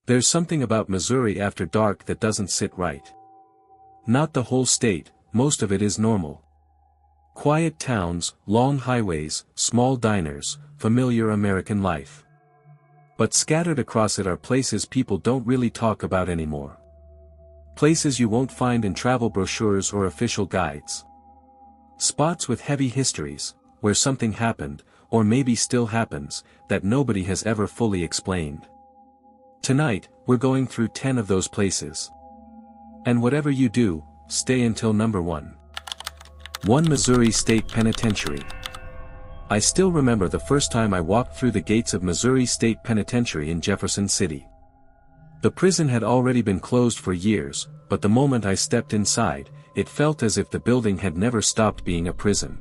There's something about Missouri after dark that doesn't sit right. Not the whole state, most of it is normal. Quiet towns, long highways, small diners, familiar American life. But scattered across it are places people don't really talk about anymore. Places you won't find in travel brochures or official guides. Spots with heavy histories, where something happened, or maybe still happens, that nobody has ever fully explained. Tonight, we're going through 10 of those places. And whatever you do, stay until number 1. 1 Missouri State Penitentiary. I still remember the first time I walked through the gates of Missouri State Penitentiary in Jefferson City. The prison had already been closed for years, but the moment I stepped inside, it felt as if the building had never stopped being a prison.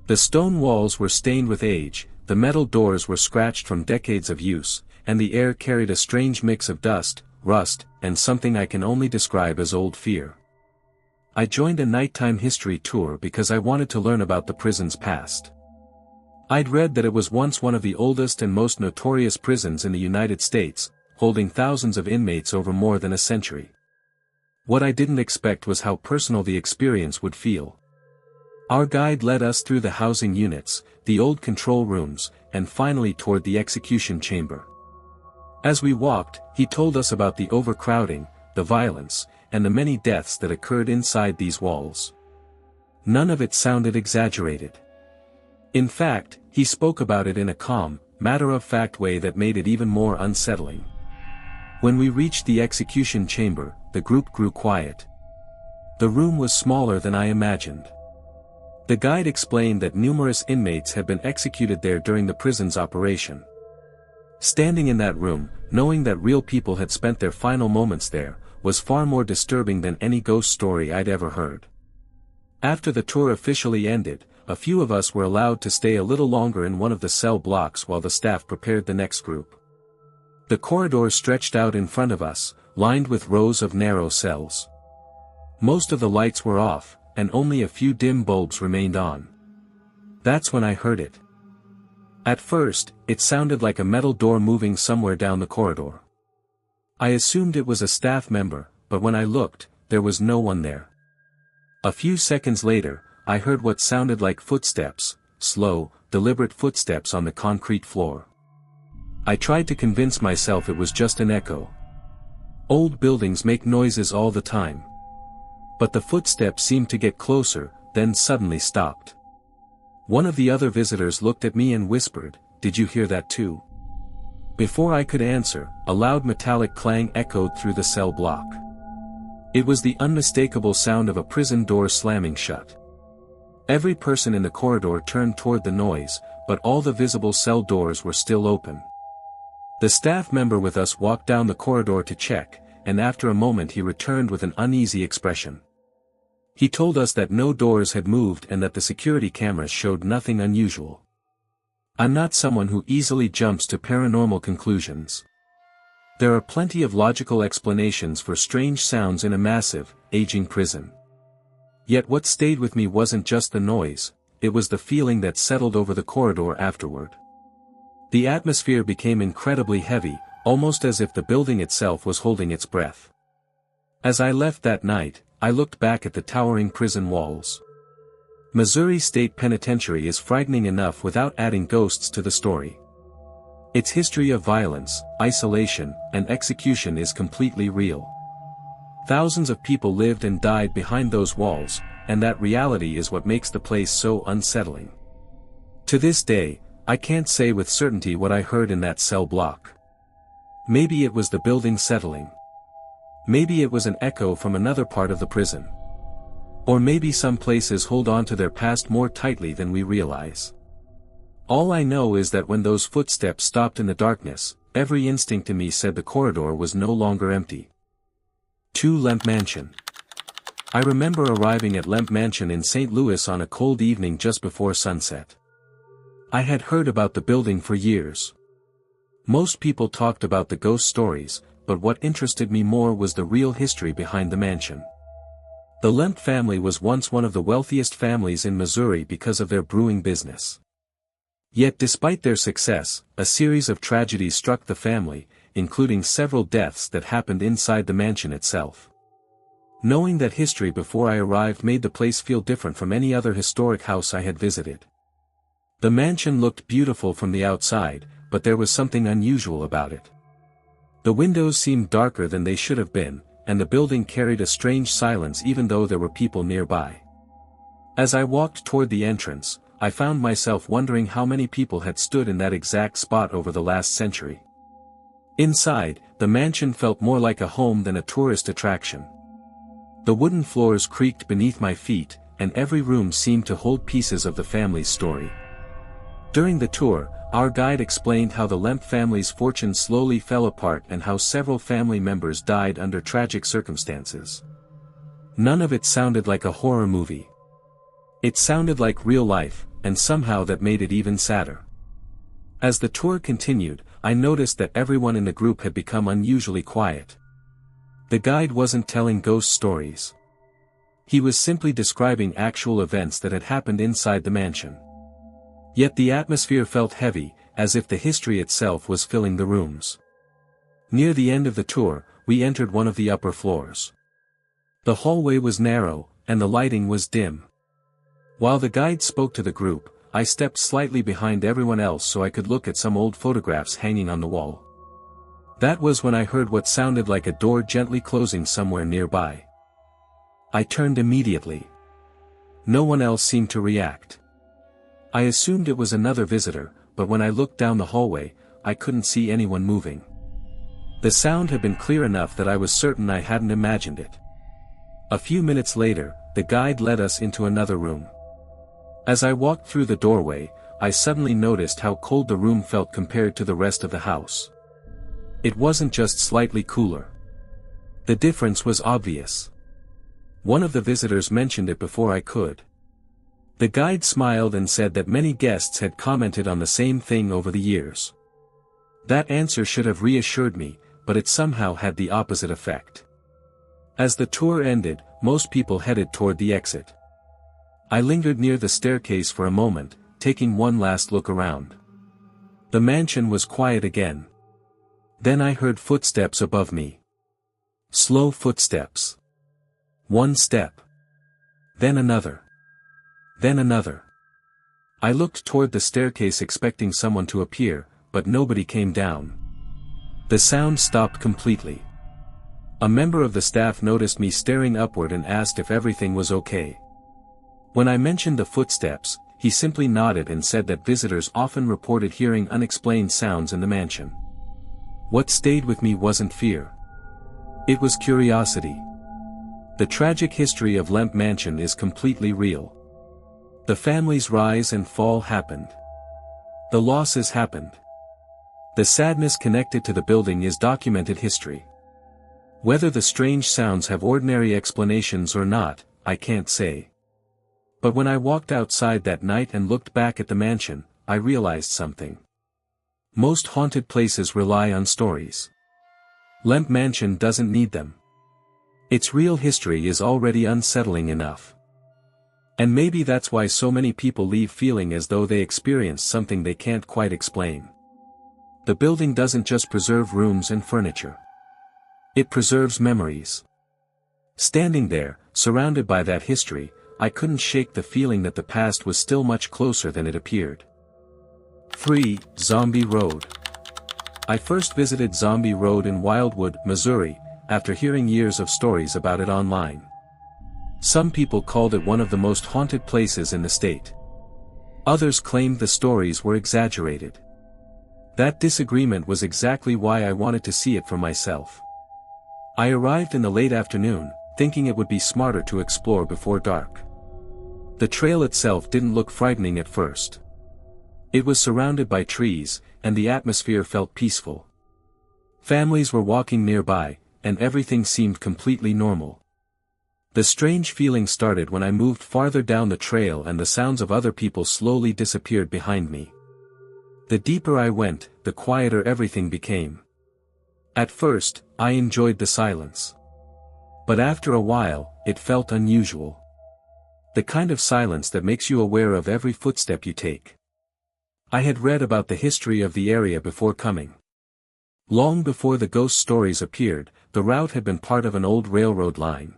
The stone walls were stained with age, the metal doors were scratched from decades of use, and the air carried a strange mix of dust, rust, and something I can only describe as old fear. I joined a nighttime history tour because I wanted to learn about the prison's past. I'd read that it was once one of the oldest and most notorious prisons in the United States, holding thousands of inmates over more than a century. What I didn't expect was how personal the experience would feel. Our guide led us through the housing units, the old control rooms, and finally toward the execution chamber. As we walked, he told us about the overcrowding, the violence, and the many deaths that occurred inside these walls. None of it sounded exaggerated. In fact, he spoke about it in a calm, matter-of-fact way that made it even more unsettling. When we reached the execution chamber, the group grew quiet. The room was smaller than I imagined. The guide explained that numerous inmates had been executed there during the prison's operation. Standing in that room, knowing that real people had spent their final moments there, was far more disturbing than any ghost story I'd ever heard. After the tour officially ended, a few of us were allowed to stay a little longer in one of the cell blocks while the staff prepared the next group. The corridor stretched out in front of us, lined with rows of narrow cells. Most of the lights were off, and only a few dim bulbs remained on. That's when I heard it. At first, it sounded like a metal door moving somewhere down the corridor. I assumed it was a staff member, but when I looked, there was no one there. A few seconds later, I heard what sounded like footsteps, slow, deliberate footsteps on the concrete floor. I tried to convince myself it was just an echo. Old buildings make noises all the time. But the footsteps seemed to get closer, then suddenly stopped. One of the other visitors looked at me and whispered, "Did you hear that too?" Before I could answer, a loud metallic clang echoed through the cell block. It was the unmistakable sound of a prison door slamming shut. Every person in the corridor turned toward the noise, but all the visible cell doors were still open. The staff member with us walked down the corridor to check, and after a moment he returned with an uneasy expression. He told us that no doors had moved and that the security cameras showed nothing unusual. I'm not someone who easily jumps to paranormal conclusions. There are plenty of logical explanations for strange sounds in a massive, aging prison. Yet what stayed with me wasn't just the noise, it was the feeling that settled over the corridor afterward. The atmosphere became incredibly heavy, almost as if the building itself was holding its breath. As I left that night, I looked back at the towering prison walls. Missouri State Penitentiary is frightening enough without adding ghosts to the story. Its history of violence, isolation, and execution is completely real. Thousands of people lived and died behind those walls, and that reality is what makes the place so unsettling. To this day, I can't say with certainty what I heard in that cell block. Maybe it was the building settling. Maybe it was an echo from another part of the prison. Or maybe some places hold on to their past more tightly than we realize. All I know is that when those footsteps stopped in the darkness, every instinct in me said the corridor was no longer empty. 2 Lemp Mansion. I remember arriving at Lemp Mansion in St. Louis on a cold evening just before sunset. I had heard about the building for years. Most people talked about the ghost stories, but what interested me more was the real history behind the mansion. The Lemp family was once one of the wealthiest families in Missouri because of their brewing business. Yet despite their success, a series of tragedies struck the family, including several deaths that happened inside the mansion itself. Knowing that history before I arrived made the place feel different from any other historic house I had visited. The mansion looked beautiful from the outside, but there was something unusual about it. The windows seemed darker than they should have been, and the building carried a strange silence even though there were people nearby. As I walked toward the entrance, I found myself wondering how many people had stood in that exact spot over the last century. Inside, the mansion felt more like a home than a tourist attraction. The wooden floors creaked beneath my feet, and every room seemed to hold pieces of the family's story. During the tour, our guide explained how the Lemp family's fortune slowly fell apart and how several family members died under tragic circumstances. None of it sounded like a horror movie. It sounded like real life, and somehow that made it even sadder. As the tour continued, I noticed that everyone in the group had become unusually quiet. The guide wasn't telling ghost stories. He was simply describing actual events that had happened inside the mansion. Yet the atmosphere felt heavy, as if the history itself was filling the rooms. Near the end of the tour, we entered one of the upper floors. The hallway was narrow, and the lighting was dim. While the guide spoke to the group, I stepped slightly behind everyone else so I could look at some old photographs hanging on the wall. That was when I heard what sounded like a door gently closing somewhere nearby. I turned immediately. No one else seemed to react. I assumed it was another visitor, but when I looked down the hallway, I couldn't see anyone moving. The sound had been clear enough that I was certain I hadn't imagined it. A few minutes later, the guide led us into another room. As I walked through the doorway, I suddenly noticed how cold the room felt compared to the rest of the house. It wasn't just slightly cooler. The difference was obvious. One of the visitors mentioned it before I could. The guide smiled and said that many guests had commented on the same thing over the years. That answer should have reassured me, but it somehow had the opposite effect. As the tour ended, most people headed toward the exit. I lingered near the staircase for a moment, taking one last look around. The mansion was quiet again. Then I heard footsteps above me. Slow footsteps. One step. Then another. Then another. I looked toward the staircase expecting someone to appear, but nobody came down. The sound stopped completely. A member of the staff noticed me staring upward and asked if everything was okay. When I mentioned the footsteps, he simply nodded and said that visitors often reported hearing unexplained sounds in the mansion. What stayed with me wasn't fear. It was curiosity. The tragic history of Lemp Mansion is completely real. The family's rise and fall happened. The losses happened. The sadness connected to the building is documented history. Whether the strange sounds have ordinary explanations or not, I can't say. But when I walked outside that night and looked back at the mansion, I realized something. Most haunted places rely on stories. Lemp Mansion doesn't need them. Its real history is already unsettling enough. And maybe that's why so many people leave feeling as though they experienced something they can't quite explain. The building doesn't just preserve rooms and furniture. It preserves memories. Standing there, surrounded by that history, I couldn't shake the feeling that the past was still much closer than it appeared. 3. Zombie Road. I first visited Zombie Road in Wildwood, Missouri, after hearing years of stories about it online. Some people called it one of the most haunted places in the state. Others claimed the stories were exaggerated. That disagreement was exactly why I wanted to see it for myself. I arrived in the late afternoon, thinking it would be smarter to explore before dark. The trail itself didn't look frightening at first. It was surrounded by trees, and the atmosphere felt peaceful. Families were walking nearby, and everything seemed completely normal. The strange feeling started when I moved farther down the trail and the sounds of other people slowly disappeared behind me. The deeper I went, the quieter everything became. At first, I enjoyed the silence. But after a while, it felt unusual. The kind of silence that makes you aware of every footstep you take. I had read about the history of the area before coming. Long before the ghost stories appeared, the route had been part of an old railroad line.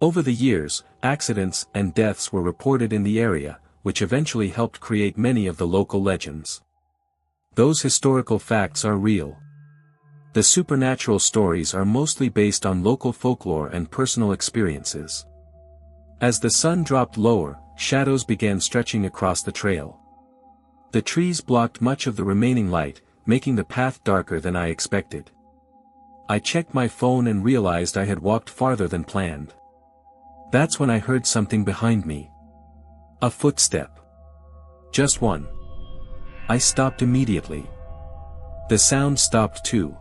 Over the years, accidents and deaths were reported in the area, which eventually helped create many of the local legends. Those historical facts are real. The supernatural stories are mostly based on local folklore and personal experiences. As the sun dropped lower, shadows began stretching across the trail. The trees blocked much of the remaining light, making the path darker than I expected. I checked my phone and realized I had walked farther than planned. That's when I heard something behind me. A footstep. Just one. I stopped immediately. The sound stopped too.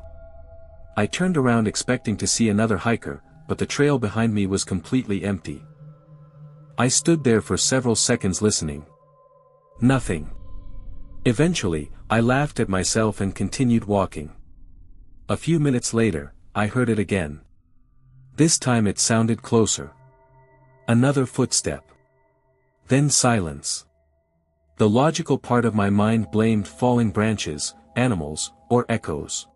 I turned around expecting to see another hiker, but the trail behind me was completely empty. I stood there for several seconds listening. Nothing. Eventually, I laughed at myself and continued walking. A few minutes later, I heard it again. This time it sounded closer. Another footstep. Then silence. The logical part of my mind blamed falling branches, animals, or echoes.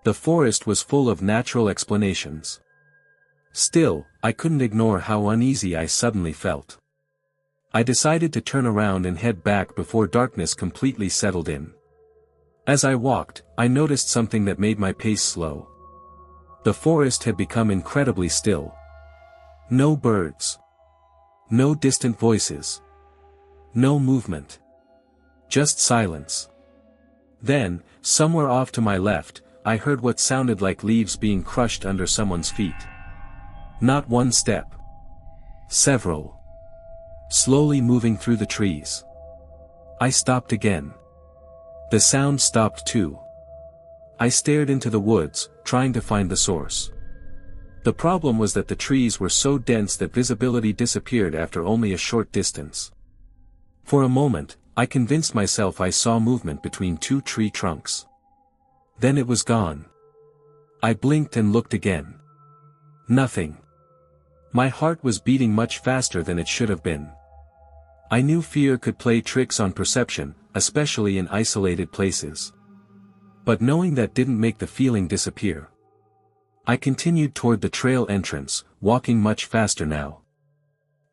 The forest was full of natural explanations. Still, I couldn't ignore how uneasy I suddenly felt. I decided to turn around and head back before darkness completely settled in. As I walked, I noticed something that made my pace slow. The forest had become incredibly still. No birds. No distant voices. No movement. Just silence. Then, somewhere off to my left, I heard what sounded like leaves being crushed under someone's feet. Not one step. Several. Slowly moving through the trees. I stopped again. The sound stopped too. I stared into the woods, trying to find the source. The problem was that the trees were so dense that visibility disappeared after only a short distance. For a moment, I convinced myself I saw movement between two tree trunks. Then it was gone. I blinked and looked again. Nothing. My heart was beating much faster than it should have been. I knew fear could play tricks on perception, especially in isolated places. But knowing that didn't make the feeling disappear. I continued toward the trail entrance, walking much faster now.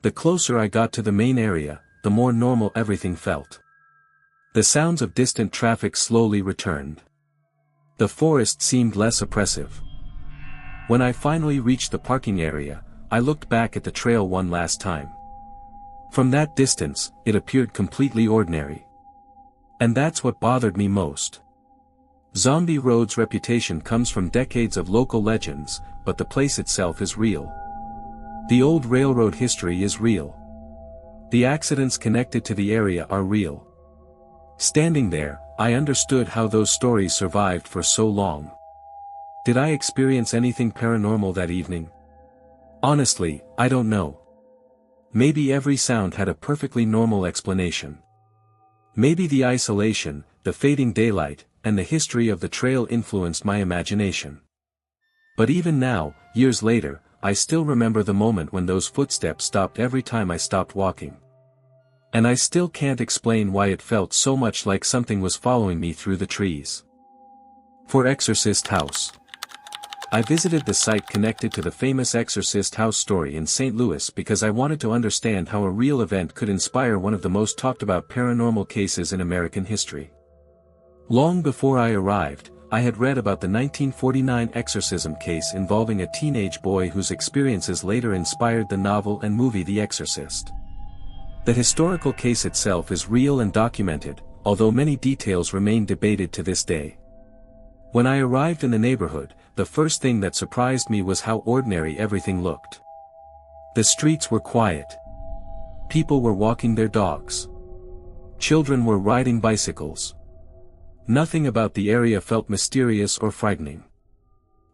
The closer I got to the main area, the more normal everything felt. The sounds of distant traffic slowly returned. The forest seemed less oppressive. When I finally reached the parking area, I looked back at the trail one last time. From that distance, it appeared completely ordinary. And that's what bothered me most. Zombie Road's reputation comes from decades of local legends, but the place itself is real. The old railroad history is real. The accidents connected to the area are real. Standing there, I understood how those stories survived for so long. Did I experience anything paranormal that evening? Honestly, I don't know. Maybe every sound had a perfectly normal explanation. Maybe the isolation, the fading daylight, and the history of the trail influenced my imagination. But even now, years later, I still remember the moment when those footsteps stopped every time I stopped walking. And I still can't explain why it felt so much like something was following me through the trees. For Exorcist House. I visited the site connected to the famous Exorcist house story in St. Louis because I wanted to understand how a real event could inspire one of the most talked about paranormal cases in American history. Long before I arrived, I had read about the 1949 exorcism case involving a teenage boy whose experiences later inspired the novel and movie The Exorcist. The historical case itself is real and documented, although many details remain debated to this day. When I arrived in the neighborhood, the first thing that surprised me was how ordinary everything looked. The streets were quiet. People were walking their dogs. Children were riding bicycles. Nothing about the area felt mysterious or frightening.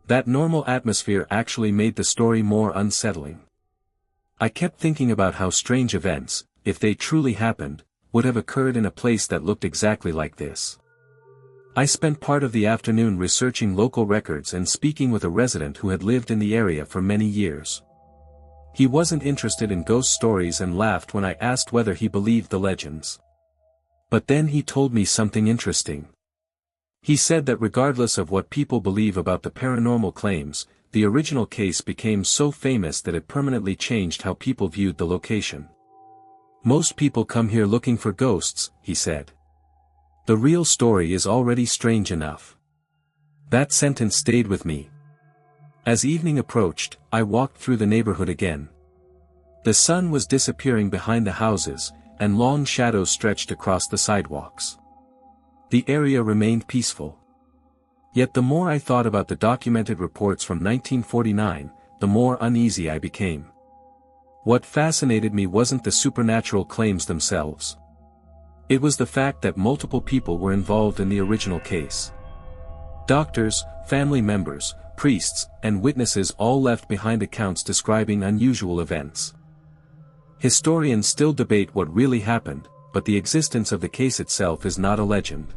That normal atmosphere actually made the story more unsettling. I kept thinking about how strange events, if they truly happened, would have occurred in a place that looked exactly like this. I spent part of the afternoon researching local records and speaking with a resident who had lived in the area for many years. He wasn't interested in ghost stories and laughed when I asked whether he believed the legends. But then he told me something interesting. He said that regardless of what people believe about the paranormal claims, the original case became so famous that it permanently changed how people viewed the location. Most people come here looking for ghosts, he said. The real story is already strange enough. That sentence stayed with me. As evening approached, I walked through the neighborhood again. The sun was disappearing behind the houses, and long shadows stretched across the sidewalks. The area remained peaceful. Yet the more I thought about the documented reports from 1949, the more uneasy I became. What fascinated me wasn't the supernatural claims themselves. It was the fact that multiple people were involved in the original case. Doctors, family members, priests, and witnesses all left behind accounts describing unusual events. Historians still debate what really happened, but the existence of the case itself is not a legend.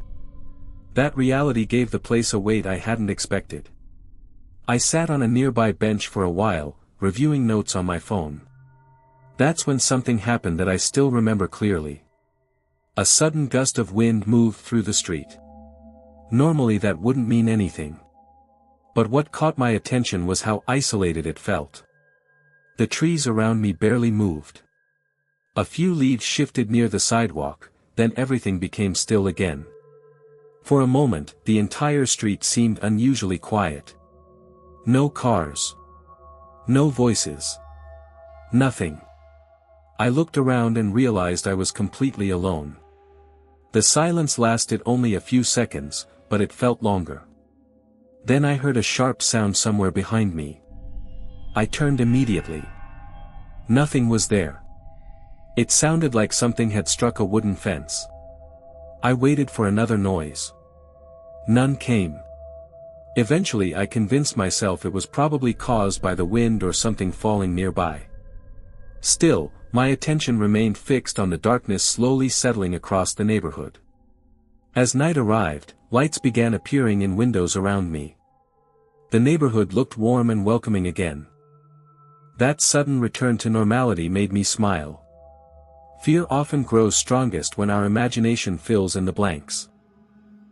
That reality gave the place a weight I hadn't expected. I sat on a nearby bench for a while, reviewing notes on my phone. That's when something happened that I still remember clearly. A sudden gust of wind moved through the street. Normally that wouldn't mean anything. But what caught my attention was how isolated it felt. The trees around me barely moved. A few leaves shifted near the sidewalk, then everything became still again. For a moment, the entire street seemed unusually quiet. No cars. No voices. Nothing. I looked around and realized I was completely alone. The silence lasted only a few seconds, but it felt longer. Then I heard a sharp sound somewhere behind me. I turned immediately. Nothing was there. It sounded like something had struck a wooden fence. I waited for another noise. None came. Eventually I convinced myself it was probably caused by the wind or something falling nearby. Still, my attention remained fixed on the darkness slowly settling across the neighborhood. As night arrived, lights began appearing in windows around me. The neighborhood looked warm and welcoming again. That sudden return to normality made me smile. Fear often grows strongest when our imagination fills in the blanks.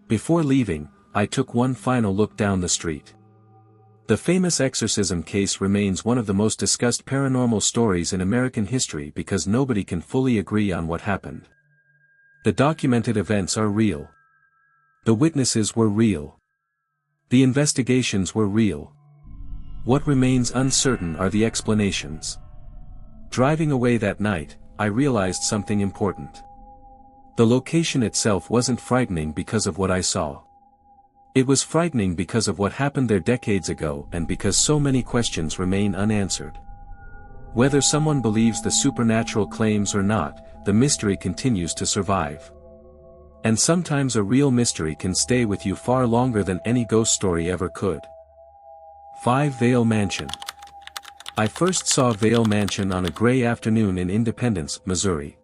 Before leaving, I took one final look down the street. The famous exorcism case remains one of the most discussed paranormal stories in American history because nobody can fully agree on what happened. The documented events are real. The witnesses were real. The investigations were real. What remains uncertain are the explanations. Driving away that night, I realized something important. The location itself wasn't frightening because of what I saw. It was frightening because of what happened there decades ago and because so many questions remain unanswered. Whether someone believes the supernatural claims or not, the mystery continues to survive. And sometimes a real mystery can stay with you far longer than any ghost story ever could. 5 Vaile Mansion. I first saw Vaile Mansion on a gray afternoon in Independence, Missouri.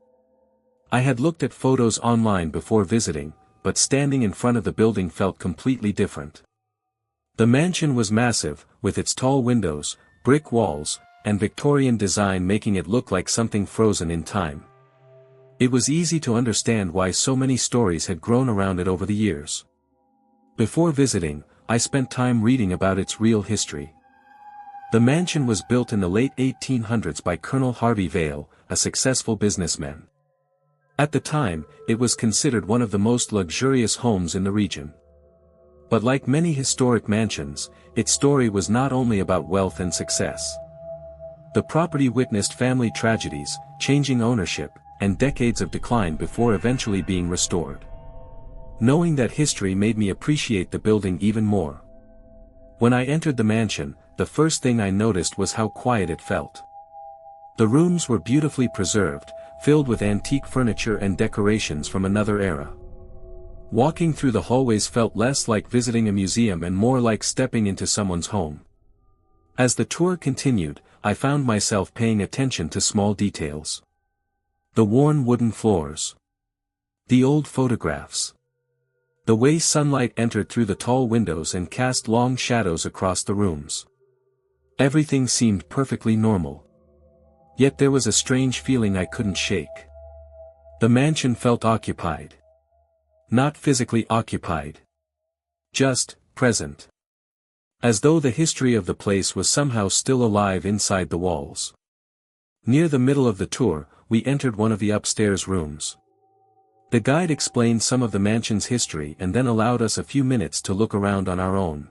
I had looked at photos online before visiting, but standing in front of the building felt completely different. The mansion was massive, with its tall windows, brick walls, and Victorian design making it look like something frozen in time. It was easy to understand why so many stories had grown around it over the years. Before visiting, I spent time reading about its real history. The mansion was built in the late 1800s by Colonel Harvey Vaile, a successful businessman. At the time, it was considered one of the most luxurious homes in the region. But like many historic mansions, its story was not only about wealth and success. The property witnessed family tragedies, changing ownership, and decades of decline before eventually being restored. Knowing that history made me appreciate the building even more. When I entered the mansion, the first thing I noticed was how quiet it felt. The rooms were beautifully preserved, filled with antique furniture and decorations from another era. Walking through the hallways felt less like visiting a museum and more like stepping into someone's home. As the tour continued, I found myself paying attention to small details. The worn wooden floors. The old photographs. The way sunlight entered through the tall windows and cast long shadows across the rooms. Everything seemed perfectly normal. Yet there was a strange feeling I couldn't shake. The mansion felt occupied. Not physically occupied. Just, present. As though the history of the place was somehow still alive inside the walls. Near the middle of the tour, we entered one of the upstairs rooms. The guide explained some of the mansion's history and then allowed us a few minutes to look around on our own.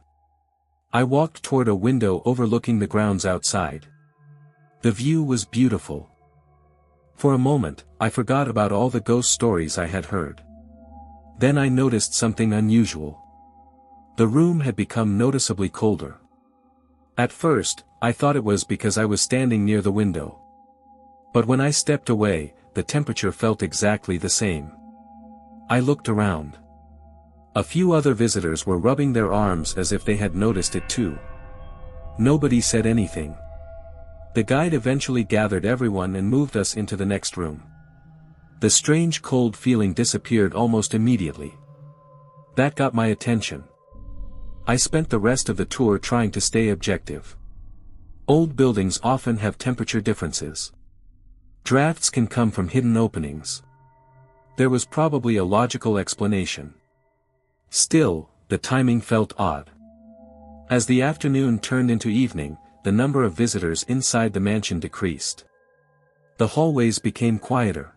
I walked toward a window overlooking the grounds outside. The view was beautiful. For a moment, I forgot about all the ghost stories I had heard. Then I noticed something unusual. The room had become noticeably colder. At first, I thought it was because I was standing near the window. But when I stepped away, the temperature felt exactly the same. I looked around. A few other visitors were rubbing their arms as if they had noticed it too. Nobody said anything. The guide eventually gathered everyone and moved us into the next room. The strange cold feeling disappeared almost immediately. That got my attention. I spent the rest of the tour trying to stay objective. Old buildings often have temperature differences. Drafts can come from hidden openings. There was probably a logical explanation. Still, the timing felt odd. As the afternoon turned into evening, the number of visitors inside the mansion decreased. The hallways became quieter.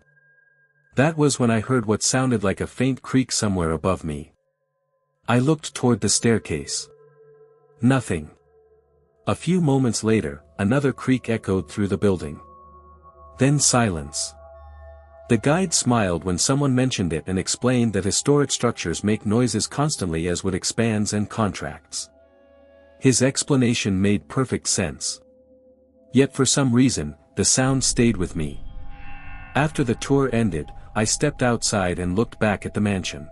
That was when I heard what sounded like a faint creak somewhere above me. I looked toward the staircase. Nothing. A few moments later, another creak echoed through the building. Then silence. The guide smiled when someone mentioned it and explained that historic structures make noises constantly as wood expands and contracts. His explanation made perfect sense. Yet for some reason, the sound stayed with me. After the tour ended, I stepped outside and looked back at the mansion.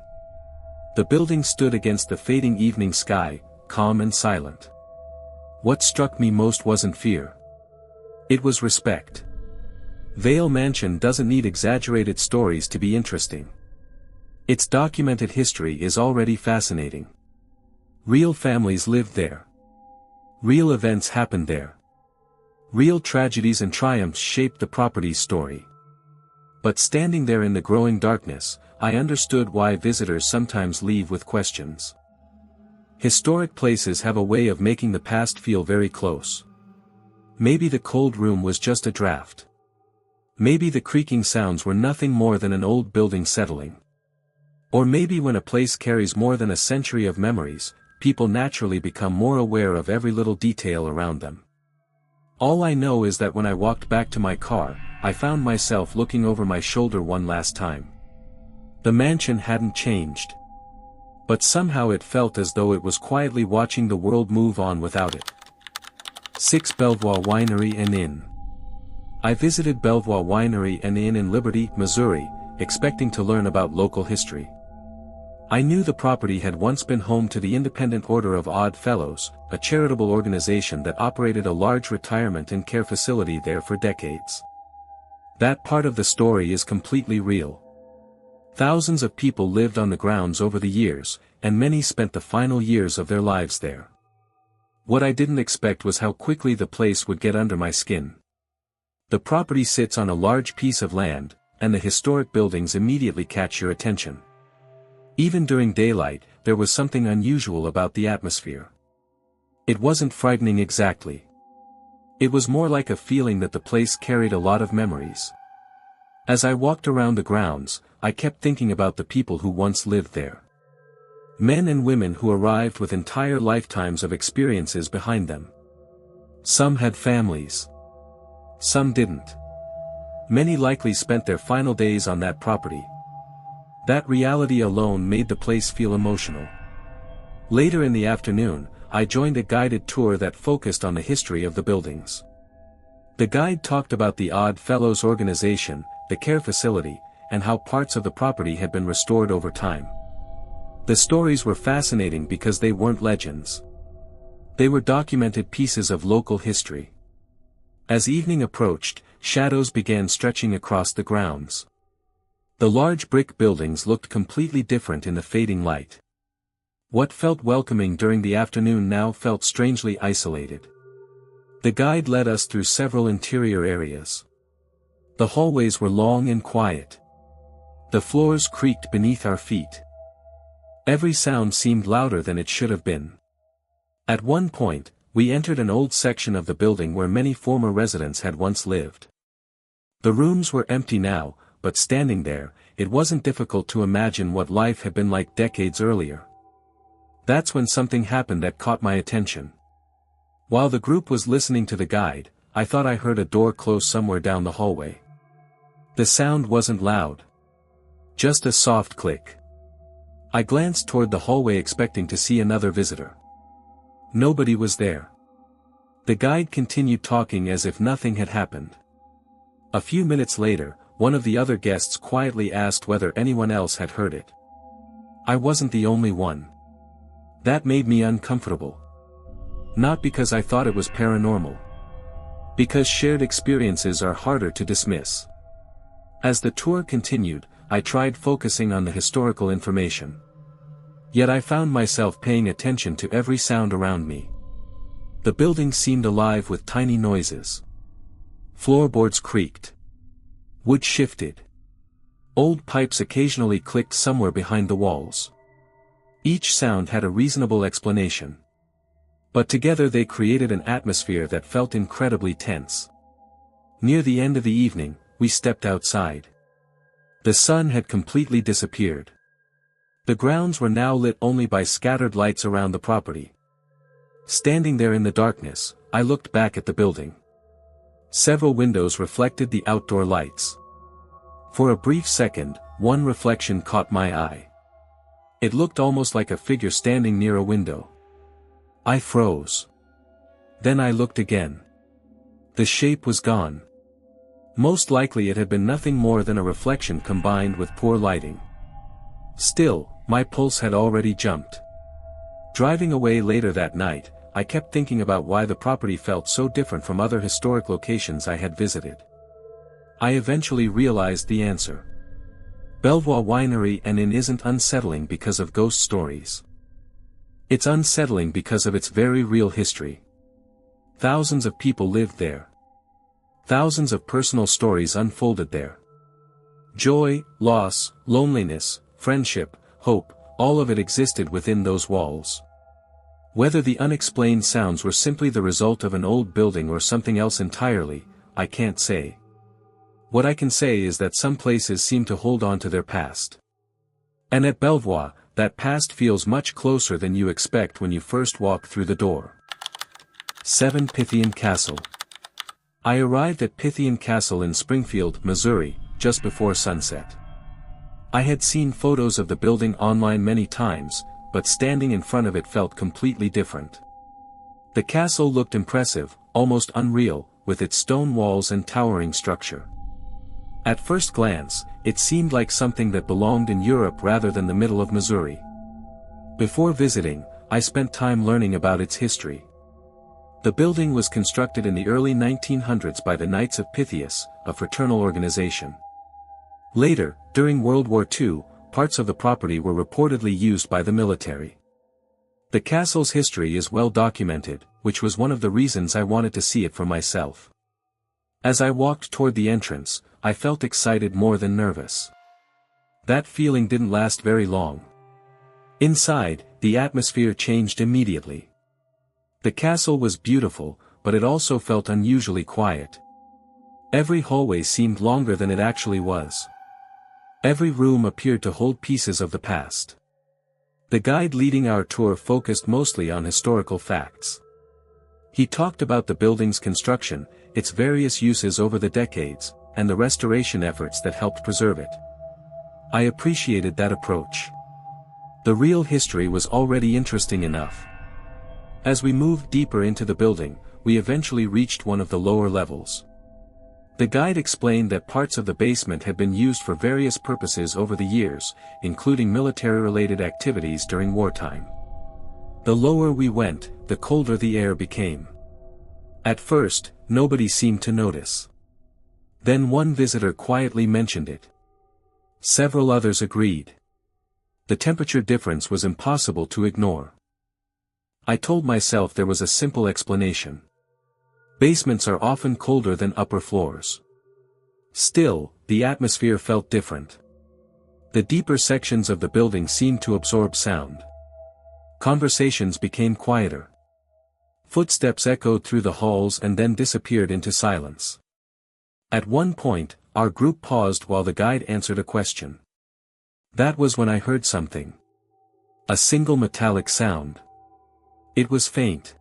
The building stood against the fading evening sky, calm and silent. What struck me most wasn't fear. It was respect. Vaile Mansion doesn't need exaggerated stories to be interesting. Its documented history is already fascinating. Real families lived there. Real events happened there. Real tragedies and triumphs shaped the property's story. But standing there in the growing darkness, I understood why visitors sometimes leave with questions. Historic places have a way of making the past feel very close. Maybe the cold room was just a draft. Maybe the creaking sounds were nothing more than an old building settling. Or maybe when a place carries more than a century of memories, people naturally become more aware of every little detail around them. All I know is that when I walked back to my car, I found myself looking over my shoulder one last time. The mansion hadn't changed. But somehow it felt as though it was quietly watching the world move on without it. 6 Belvoir Winery and Inn. I visited Belvoir Winery and Inn in Liberty, Missouri, expecting to learn about local history. I knew the property had once been home to the Independent Order of Odd Fellows, a charitable organization that operated a large retirement and care facility there for decades. That part of the story is completely real. Thousands of people lived on the grounds over the years, and many spent the final years of their lives there. What I didn't expect was how quickly the place would get under my skin. The property sits on a large piece of land, and the historic buildings immediately catch your attention. Even during daylight, there was something unusual about the atmosphere. It wasn't frightening exactly. It was more like a feeling that the place carried a lot of memories. As I walked around the grounds, I kept thinking about the people who once lived there. Men and women who arrived with entire lifetimes of experiences behind them. Some had families. Some didn't. Many likely spent their final days on that property. That reality alone made the place feel emotional. Later in the afternoon, I joined a guided tour that focused on the history of the buildings. The guide talked about the Odd Fellows organization, the care facility, and how parts of the property had been restored over time. The stories were fascinating because they weren't legends. They were documented pieces of local history. As evening approached, shadows began stretching across the grounds. The large brick buildings looked completely different in the fading light. What felt welcoming during the afternoon now felt strangely isolated. The guide led us through several interior areas. The hallways were long and quiet. The floors creaked beneath our feet. Every sound seemed louder than it should have been. At one point, we entered an old section of the building where many former residents had once lived. The rooms were empty now, but standing there, it wasn't difficult to imagine what life had been like decades earlier. That's when something happened that caught my attention. While the group was listening to the guide, I thought I heard a door close somewhere down the hallway. The sound wasn't loud. Just a soft click. I glanced toward the hallway expecting to see another visitor. Nobody was there. The guide continued talking as if nothing had happened. A few minutes later, one of the other guests quietly asked whether anyone else had heard it. I wasn't the only one. That made me uncomfortable. Not because I thought it was paranormal. Because shared experiences are harder to dismiss. As the tour continued, I tried focusing on the historical information. Yet I found myself paying attention to every sound around me. The building seemed alive with tiny noises. Floorboards creaked. Wood shifted. Old pipes occasionally clicked somewhere behind the walls. Each sound had a reasonable explanation. But together they created an atmosphere that felt incredibly tense. Near the end of the evening, we stepped outside. The sun had completely disappeared. The grounds were now lit only by scattered lights around the property. Standing there in the darkness, I looked back at the building. Several windows reflected the outdoor lights. For a brief second, one reflection caught my eye. It looked almost like a figure standing near a window. I froze. Then I looked again. The shape was gone. Most likely it had been nothing more than a reflection combined with poor lighting. Still, my pulse had already jumped. Driving away later that night, I kept thinking about why the property felt so different from other historic locations I had visited. I eventually realized the answer. Belvoir Winery and Inn isn't unsettling because of ghost stories. It's unsettling because of its very real history. Thousands of people lived there. Thousands of personal stories unfolded there. Joy, loss, loneliness, friendship, hope, all of it existed within those walls. Whether the unexplained sounds were simply the result of an old building or something else entirely, I can't say. What I can say is that some places seem to hold on to their past. And at Belvoir, that past feels much closer than you expect when you first walk through the door. 7 Pythian Castle. I arrived at Pythian Castle in Springfield, Missouri, just before sunset. I had seen photos of the building online many times, but standing in front of it felt completely different. The castle looked impressive, almost unreal, with its stone walls and towering structure. At first glance, it seemed like something that belonged in Europe rather than the middle of Missouri. Before visiting, I spent time learning about its history. The building was constructed in the early 1900s by the Knights of Pythias, a fraternal organization. Later, during World War II, parts of the property were reportedly used by the military. The castle's history is well documented, which was one of the reasons I wanted to see it for myself. As I walked toward the entrance, I felt excited more than nervous. That feeling didn't last very long. Inside, the atmosphere changed immediately. The castle was beautiful, but it also felt unusually quiet. Every hallway seemed longer than it actually was. Every room appeared to hold pieces of the past. The guide leading our tour focused mostly on historical facts. He talked about the building's construction, its various uses over the decades, and the restoration efforts that helped preserve it. I appreciated that approach. The real history was already interesting enough. As we moved deeper into the building, we eventually reached one of the lower levels. The guide explained that parts of the basement had been used for various purposes over the years, including military-related activities during wartime. The lower we went, the colder the air became. At first, nobody seemed to notice. Then one visitor quietly mentioned it. Several others agreed. The temperature difference was impossible to ignore. I told myself there was a simple explanation. Basements are often colder than upper floors. Still, the atmosphere felt different. The deeper sections of the building seemed to absorb sound. Conversations became quieter. Footsteps echoed through the halls and then disappeared into silence. At one point, our group paused while the guide answered a question. That was when I heard something. A single metallic sound. It was faint.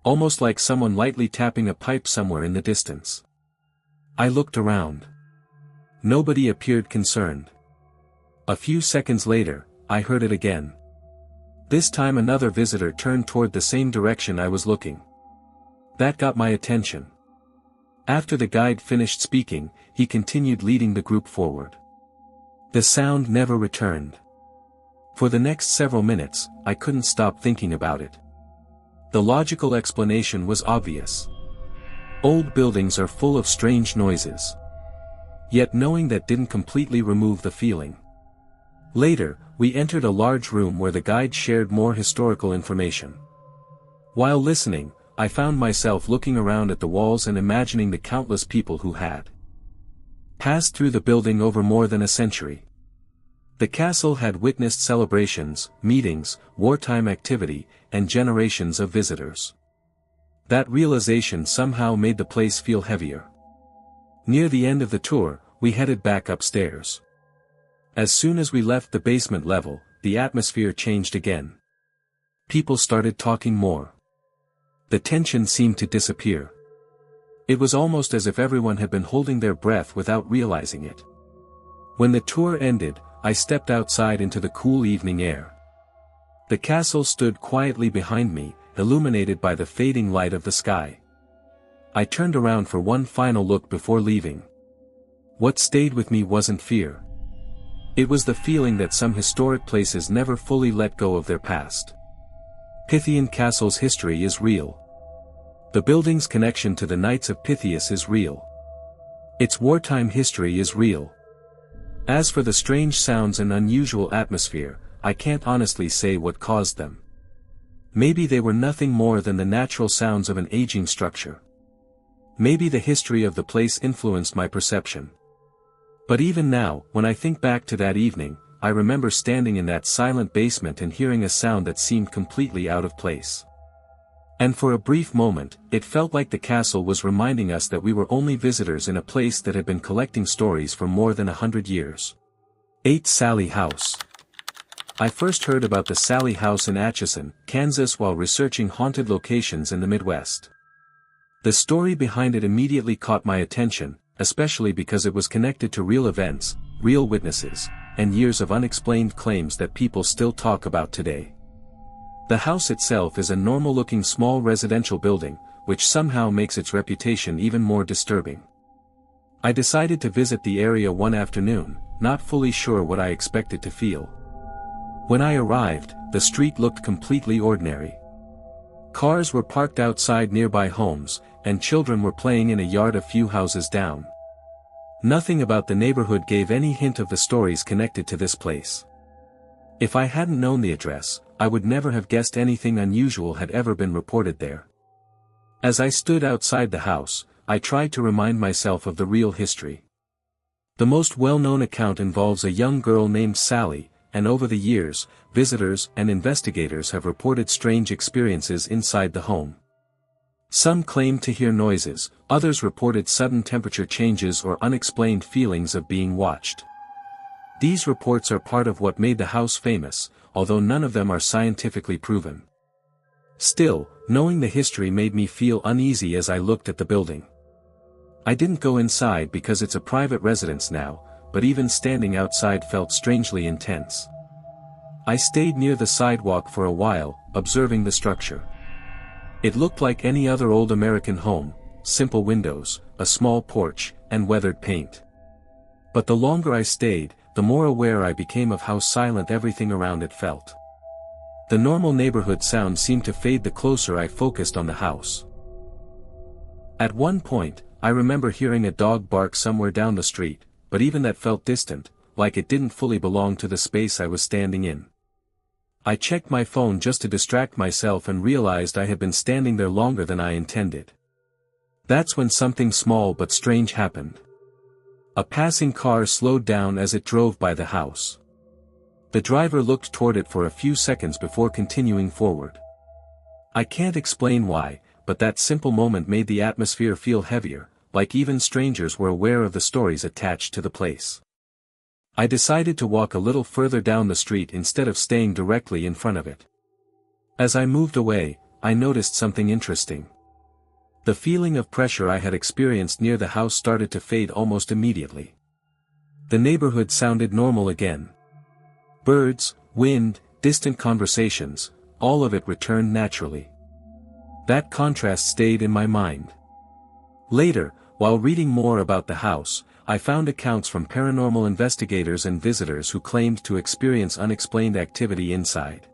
Almost like someone lightly tapping a pipe somewhere in the distance. I looked around. Nobody appeared concerned. A few seconds later, I heard it again. This time another visitor turned toward the same direction I was looking. That got my attention. After the guide finished speaking, he continued leading the group forward. The sound never returned. For the next several minutes, I couldn't stop thinking about it. The logical explanation was obvious. Old buildings are full of strange noises. Yet knowing that didn't completely remove the feeling. Later, we entered a large room where the guide shared more historical information. While listening, I found myself looking around at the walls and imagining the countless people who had passed through the building over more than a century. The castle had witnessed celebrations, meetings, wartime activity, and generations of visitors. That realization somehow made the place feel heavier. Near the end of the tour, we headed back upstairs. As soon as we left the basement level, the atmosphere changed again. People started talking more. The tension seemed to disappear. It was almost as if everyone had been holding their breath without realizing it. When the tour ended, I stepped outside into the cool evening air. The castle stood quietly behind me, illuminated by the fading light of the sky. I turned around for one final look before leaving. What stayed with me wasn't fear. It was the feeling that some historic places never fully let go of their past. Pythian Castle's history is real. The building's connection to the Knights of Pythias is real. Its wartime history is real. As for the strange sounds and unusual atmosphere, I can't honestly say what caused them. Maybe they were nothing more than the natural sounds of an aging structure. Maybe the history of the place influenced my perception. But even now, when I think back to that evening, I remember standing in that silent basement and hearing a sound that seemed completely out of place. And for a brief moment, it felt like the castle was reminding us that we were only visitors in a place that had been collecting stories for more than 100 years. 8. Sallie House. I first heard about the Sallie House in Atchison, Kansas while researching haunted locations in the Midwest. The story behind it immediately caught my attention, especially because it was connected to real events, real witnesses, and years of unexplained claims that people still talk about today. The house itself is a normal-looking small residential building, which somehow makes its reputation even more disturbing. I decided to visit the area one afternoon, not fully sure what I expected to feel. When I arrived, the street looked completely ordinary. Cars were parked outside nearby homes, and children were playing in a yard a few houses down. Nothing about the neighborhood gave any hint of the stories connected to this place. If I hadn't known the address, I would never have guessed anything unusual had ever been reported there. As I stood outside the house, I tried to remind myself of the real history. The most well-known account involves a young girl named Sallie, and over the years, visitors and investigators have reported strange experiences inside the home. Some claimed to hear noises, others reported sudden temperature changes or unexplained feelings of being watched. These reports are part of what made the house famous, although none of them are scientifically proven. Still, knowing the history made me feel uneasy as I looked at the building. I didn't go inside because it's a private residence now, but even standing outside felt strangely intense. I stayed near the sidewalk for a while, observing the structure. It looked like any other old American home, simple windows, a small porch, and weathered paint. But the longer I stayed, the more aware I became of how silent everything around it felt. The normal neighborhood sound seemed to fade the closer I focused on the house. At one point, I remember hearing a dog bark somewhere down the street, but even that felt distant, like it didn't fully belong to the space I was standing in. I checked my phone just to distract myself and realized I had been standing there longer than I intended. That's when something small but strange happened. A passing car slowed down as it drove by the house. The driver looked toward it for a few seconds before continuing forward. I can't explain why, but that simple moment made the atmosphere feel heavier, like even strangers were aware of the stories attached to the place. I decided to walk a little further down the street instead of staying directly in front of it. As I moved away, I noticed something interesting. The feeling of pressure I had experienced near the house started to fade almost immediately. The neighborhood sounded normal again. Birds, wind, distant conversations, all of it returned naturally. That contrast stayed in my mind. Later, while reading more about the house, I found accounts from paranormal investigators and visitors who claimed to experience unexplained activity inside.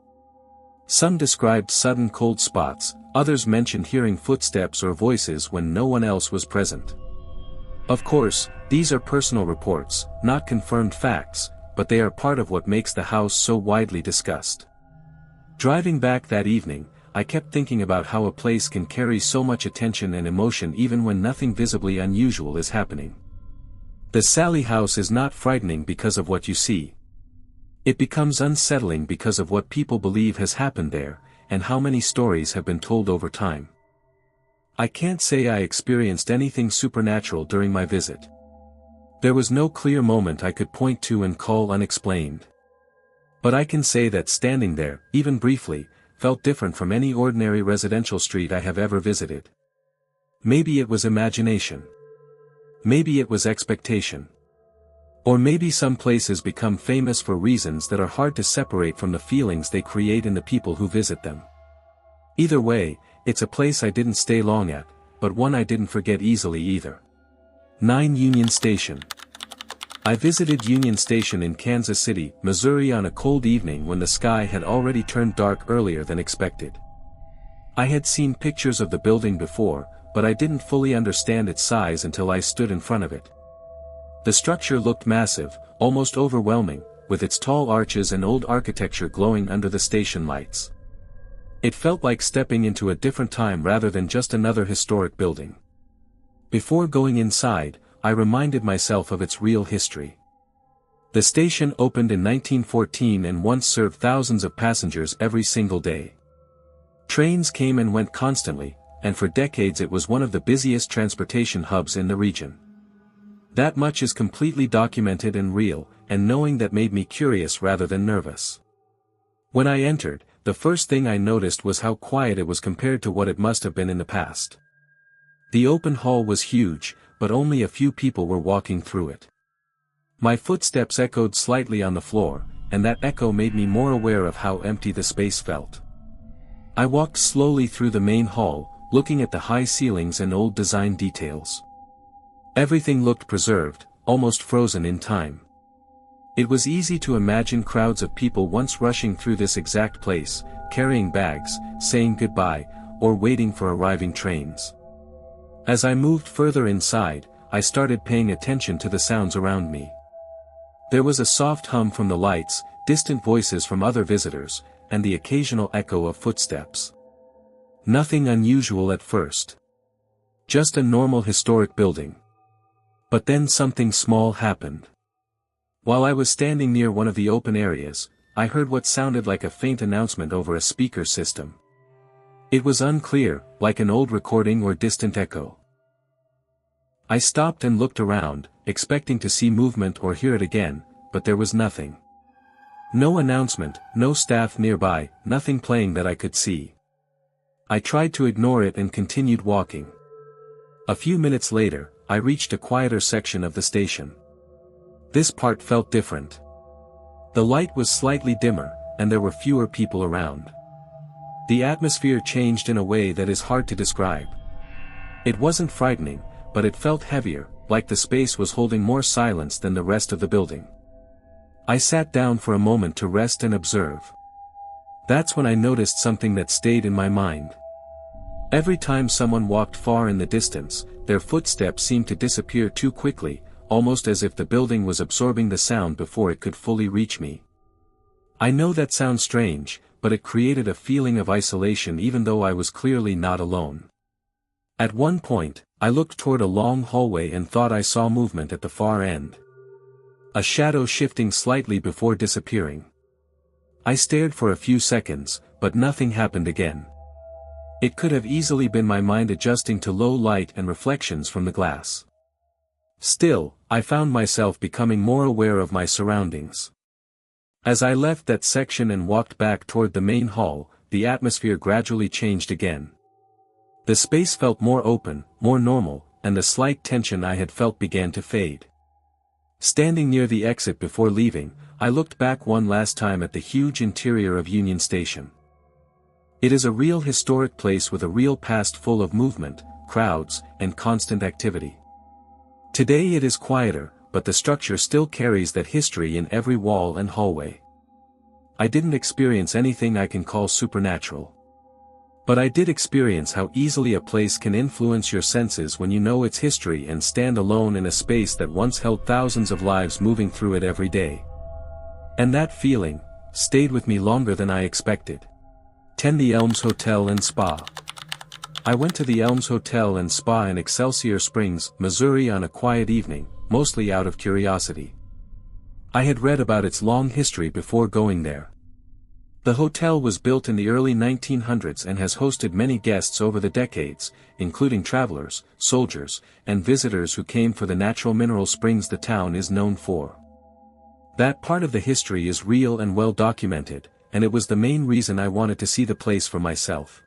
Some described sudden cold spots, others mentioned hearing footsteps or voices when no one else was present. Of course, these are personal reports, not confirmed facts, but they are part of what makes the house so widely discussed. Driving back that evening, I kept thinking about how a place can carry so much attention and emotion even when nothing visibly unusual is happening. The Sallie house is not frightening because of what you see. It becomes unsettling because of what people believe has happened there, and how many stories have been told over time. I can't say I experienced anything supernatural during my visit. There was no clear moment I could point to and call unexplained. But I can say that standing there, even briefly, felt different from any ordinary residential street I have ever visited. Maybe it was imagination. Maybe it was expectation. Or maybe some places become famous for reasons that are hard to separate from the feelings they create in the people who visit them. Either way, it's a place I didn't stay long at, but one I didn't forget easily either. 9 Union Station. I visited Union Station in Kansas City, Missouri on a cold evening when the sky had already turned dark earlier than expected. I had seen pictures of the building before, but I didn't fully understand its size until I stood in front of it. The structure looked massive, almost overwhelming, with its tall arches and old architecture glowing under the station lights. It felt like stepping into a different time rather than just another historic building. Before going inside, I reminded myself of its real history. The station opened in 1914 and once served thousands of passengers every single day. Trains came and went constantly, and for decades it was one of the busiest transportation hubs in the region. That much is completely documented and real, and knowing that made me curious rather than nervous. When I entered, the first thing I noticed was how quiet it was compared to what it must have been in the past. The open hall was huge, but only a few people were walking through it. My footsteps echoed slightly on the floor, and that echo made me more aware of how empty the space felt. I walked slowly through the main hall, looking at the high ceilings and old design details. Everything looked preserved, almost frozen in time. It was easy to imagine crowds of people once rushing through this exact place, carrying bags, saying goodbye, or waiting for arriving trains. As I moved further inside, I started paying attention to the sounds around me. There was a soft hum from the lights, distant voices from other visitors, and the occasional echo of footsteps. Nothing unusual at first. Just a normal historic building. But then something small happened. While I was standing near one of the open areas, I heard what sounded like a faint announcement over a speaker system. It was unclear, like an old recording or distant echo. I stopped and looked around, expecting to see movement or hear it again, but there was nothing. No announcement, no staff nearby, nothing playing that I could see. I tried to ignore it and continued walking. A few minutes later, I reached a quieter section of the station. This part felt different. The light was slightly dimmer, and there were fewer people around. The atmosphere changed in a way that is hard to describe. It wasn't frightening, but it felt heavier, like the space was holding more silence than the rest of the building. I sat down for a moment to rest and observe. That's when I noticed something that stayed in my mind. Every time someone walked far in the distance, their footsteps seemed to disappear too quickly, almost as if the building was absorbing the sound before it could fully reach me. I know that sounds strange, but it created a feeling of isolation even though I was clearly not alone. At one point, I looked toward a long hallway and thought I saw movement at the far end. A shadow shifting slightly before disappearing. I stared for a few seconds, but nothing happened again. It could have easily been my mind adjusting to low light and reflections from the glass. Still, I found myself becoming more aware of my surroundings. As I left that section and walked back toward the main hall, the atmosphere gradually changed again. The space felt more open, more normal, and the slight tension I had felt began to fade. Standing near the exit before leaving, I looked back one last time at the huge interior of Union Station. It is a real historic place with a real past full of movement, crowds, and constant activity. Today it is quieter, but the structure still carries that history in every wall and hallway. I didn't experience anything I can call supernatural. But I did experience how easily a place can influence your senses when you know its history and stand alone in a space that once held thousands of lives moving through it every day. And that feeling stayed with me longer than I expected. 10. The Elms Hotel and Spa. I went to the Elms Hotel and Spa in Excelsior Springs, Missouri on a quiet evening, mostly out of curiosity. I had read about its long history before going there. The hotel was built in the early 1900s and has hosted many guests over the decades, including travelers, soldiers, and visitors who came for the natural mineral springs the town is known for. That part of the history is real and well documented, and it was the main reason I wanted to see the place for myself.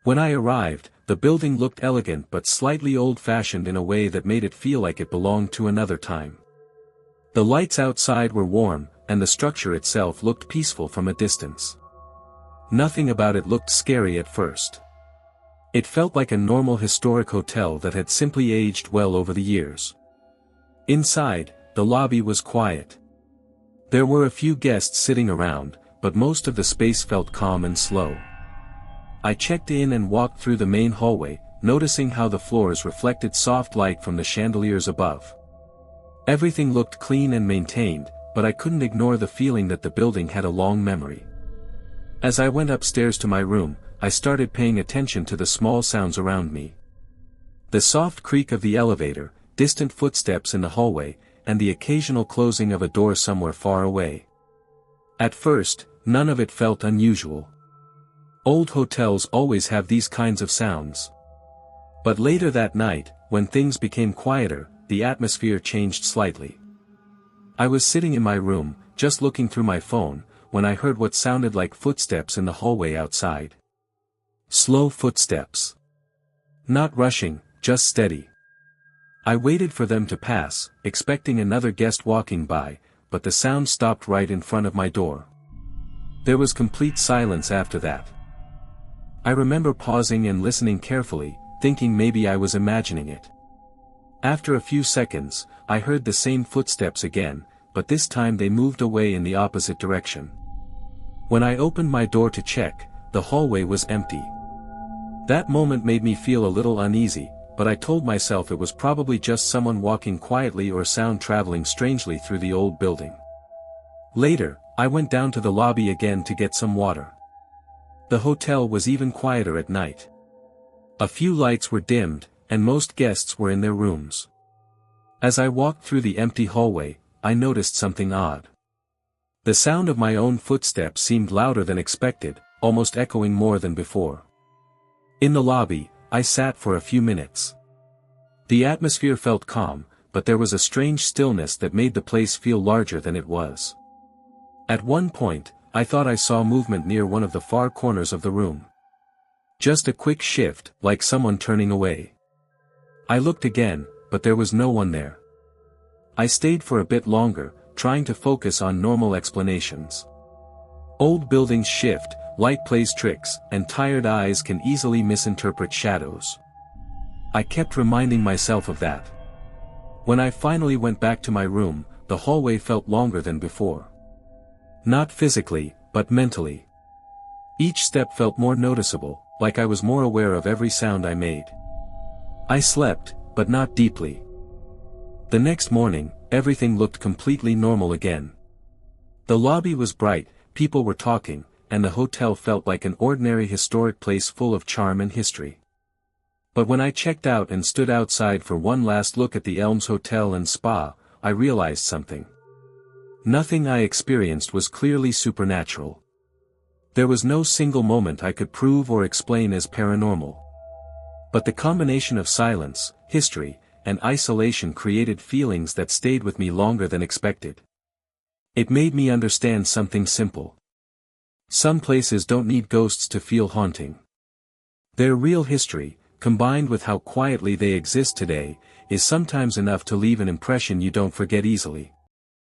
When I arrived, the building looked elegant but slightly old-fashioned in a way that made it feel like it belonged to another time. The lights outside were warm, and the structure itself looked peaceful from a distance. Nothing about it looked scary at first. It felt like a normal historic hotel that had simply aged well over the years. Inside, the lobby was quiet. There were a few guests sitting around, but most of the space felt calm and slow. I checked in and walked through the main hallway, noticing how the floors reflected soft light from the chandeliers above. Everything looked clean and maintained, but I couldn't ignore the feeling that the building had a long memory. As I went upstairs to my room, I started paying attention to the small sounds around me. The soft creak of the elevator, distant footsteps in the hallway, and the occasional closing of a door somewhere far away. At first, none of it felt unusual. Old hotels always have these kinds of sounds. But later that night, when things became quieter, the atmosphere changed slightly. I was sitting in my room, just looking through my phone, when I heard what sounded like footsteps in the hallway outside. Slow footsteps. Not rushing, just steady. I waited for them to pass, expecting another guest walking by, but the sound stopped right in front of my door. There was complete silence after that. I remember pausing and listening carefully, thinking maybe I was imagining it. After a few seconds, I heard the same footsteps again, but this time they moved away in the opposite direction. When I opened my door to check, the hallway was empty. That moment made me feel a little uneasy, but I told myself it was probably just someone walking quietly or sound traveling strangely through the old building. Later, I went down to the lobby again to get some water. The hotel was even quieter at night. A few lights were dimmed, and most guests were in their rooms. As I walked through the empty hallway, I noticed something odd. The sound of my own footsteps seemed louder than expected, almost echoing more than before. In the lobby, I sat for a few minutes. The atmosphere felt calm, but there was a strange stillness that made the place feel larger than it was. At one point, I thought I saw movement near one of the far corners of the room. Just a quick shift, like someone turning away. I looked again, but there was no one there. I stayed for a bit longer, trying to focus on normal explanations. Old buildings shift, light plays tricks, and tired eyes can easily misinterpret shadows. I kept reminding myself of that. When I finally went back to my room, the hallway felt longer than before. Not physically, but mentally. Each step felt more noticeable, like I was more aware of every sound I made. I slept, but not deeply. The next morning, everything looked completely normal again. The lobby was bright, people were talking, and the hotel felt like an ordinary historic place full of charm and history. But when I checked out and stood outside for one last look at the Elms Hotel and Spa, I realized something. Nothing I experienced was clearly supernatural. There was no single moment I could prove or explain as paranormal. But the combination of silence, history, and isolation created feelings that stayed with me longer than expected. It made me understand something simple. Some places don't need ghosts to feel haunting. Their real history, combined with how quietly they exist today, is sometimes enough to leave an impression you don't forget easily.